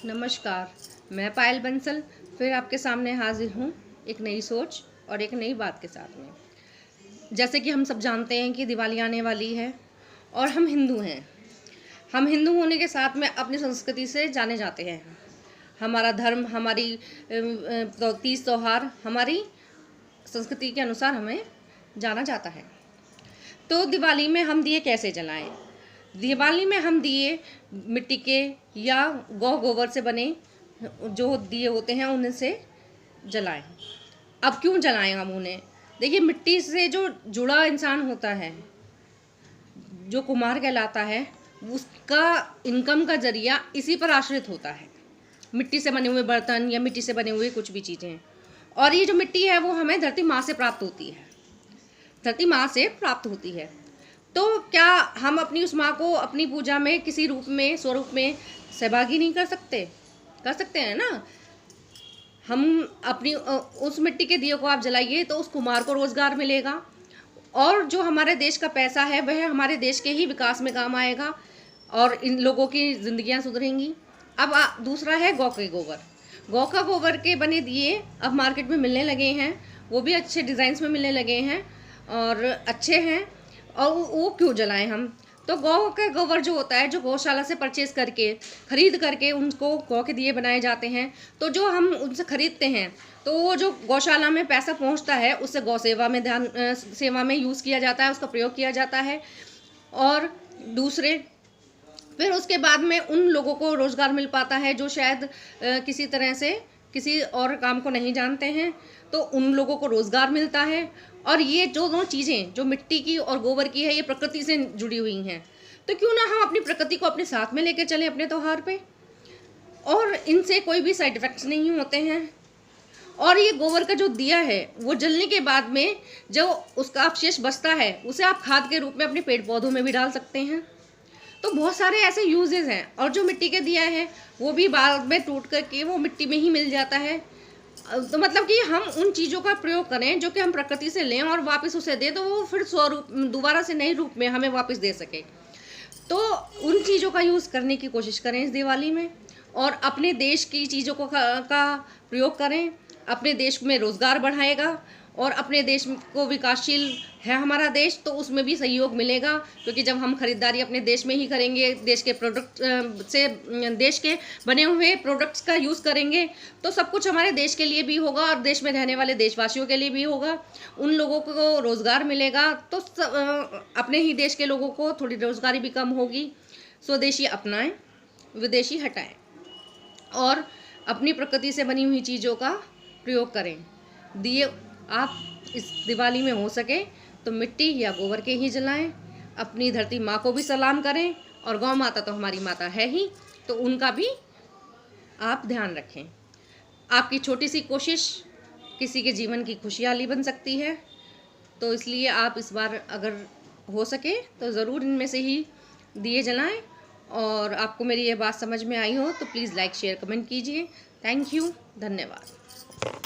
नमस्कार। मैं पायल बंसल फिर आपके सामने हाजिर हूँ एक नई सोच और एक नई बात के साथ में। जैसे कि हम सब जानते हैं कि दिवाली आने वाली है और हम हिंदू हैं। हम हिंदू होने के साथ में अपनी संस्कृति से जाने जाते हैं। हमारा धर्म, हमारी तीज त्योहार हमारी संस्कृति के अनुसार हमें जाना जाता है। तो दिवाली में हम दिए कैसे जलाएं? दिवाली में हम दिए मिट्टी के या गौ गोबर से बने जो दिए होते हैं उनसे जलाएं। अब क्यों जलाएं हम उन्हें? देखिए, मिट्टी से जो जुड़ा इंसान होता है, जो कुम्हार कहलाता है, उसका इनकम का जरिया इसी पर आश्रित होता है। मिट्टी से बने हुए बर्तन या मिट्टी से बने हुए कुछ भी चीज़ें। और ये जो मिट्टी है वो हमें धरती माँ से प्राप्त होती है। धरती माँ से प्राप्त होती है। तो क्या हम अपनी उस माँ को अपनी पूजा में किसी रूप में, स्वरूप में सहभागी नहीं कर सकते? कर सकते हैं ना। हम अपनी उस मिट्टी के दिए को आप जलाइए तो उस कुम्हार को रोजगार मिलेगा और जो हमारे देश का पैसा है वह हमारे देश के ही विकास में काम आएगा और इन लोगों की जिंदगियां सुधरेंगी। अब दूसरा है गौ के गोबर। गौ का गोबर के बने दिए अब मार्केट में मिलने लगे हैं। वो भी अच्छे डिज़ाइंस में मिलने लगे हैं और अच्छे हैं। और वो क्यों जलाएं हम? तो गौ का गोबर जो होता है, जो गौशाला से परचेज करके, खरीद करके उनको गौ के दिए बनाए जाते हैं। तो जो हम उनसे खरीदते हैं तो वो जो गौशाला में पैसा पहुंचता है उससे गौ सेवा में सेवा में यूज़ किया जाता है, उसका प्रयोग किया जाता है। और दूसरे फिर उसके बाद में उन लोगों को रोज़गार मिल पाता है जो शायद किसी तरह से किसी और काम को नहीं जानते हैं, तो उन लोगों को रोज़गार मिलता है। और ये जो दोनों चीज़ें जो मिट्टी की और गोबर की है, ये प्रकृति से जुड़ी हुई हैं। तो क्यों ना हम अपनी प्रकृति को अपने साथ में लेकर चलें अपने त्योहार पे। और इनसे कोई भी साइड इफ़ेक्ट्स नहीं होते हैं। और ये गोबर का जो दिया है वो जलने के बाद में जो उसका अवशेष बचता है उसे आप खाद के रूप में अपने पेड़ पौधों में भी डाल सकते हैं। तो बहुत सारे ऐसे यूजेस हैं। और जो मिट्टी के दिया है वो भी बाद में टूट करके वो मिट्टी में ही मिल जाता है। तो मतलब कि हम उन चीज़ों का प्रयोग करें जो कि हम प्रकृति से लें और वापस उसे दें, तो वो फिर स्वरूप दोबारा से नए रूप में हमें वापस दे सके। तो उन चीज़ों का यूज़ करने की कोशिश करें इस दिवाली में और अपने देश की चीज़ों का प्रयोग करें। अपने देश में रोज़गार बढ़ाएगा और अपने देश को विकासशील है हमारा देश, तो उसमें भी सहयोग मिलेगा। क्योंकि जब हम खरीदारी अपने देश में ही करेंगे, देश के प्रोडक्ट से, देश के बने हुए प्रोडक्ट्स का यूज़ करेंगे, तो सब कुछ हमारे देश के लिए भी होगा और देश में रहने वाले देशवासियों के लिए भी होगा। उन लोगों को रोज़गार मिलेगा तो अपने ही देश के लोगों को थोड़ी रोज़गारी भी कम होगी। स्वदेशी अपनाएं, विदेशी हटाएं और अपनी प्रकृति से बनी हुई चीज़ों का प्रयोग करें। दिए आप इस दिवाली में हो सके तो मिट्टी या गोबर के ही जलाएं। अपनी धरती माँ को भी सलाम करें और गौ माता तो हमारी माता है ही, तो उनका भी आप ध्यान रखें। आपकी छोटी सी कोशिश किसी के जीवन की खुशहाली बन सकती है। तो इसलिए आप इस बार अगर हो सके तो ज़रूर इनमें से ही दिए जलाएं। और आपको मेरी ये बात समझ में आई हो तो प्लीज़ लाइक, शेयर, कमेंट कीजिए। थैंक यू, धन्यवाद।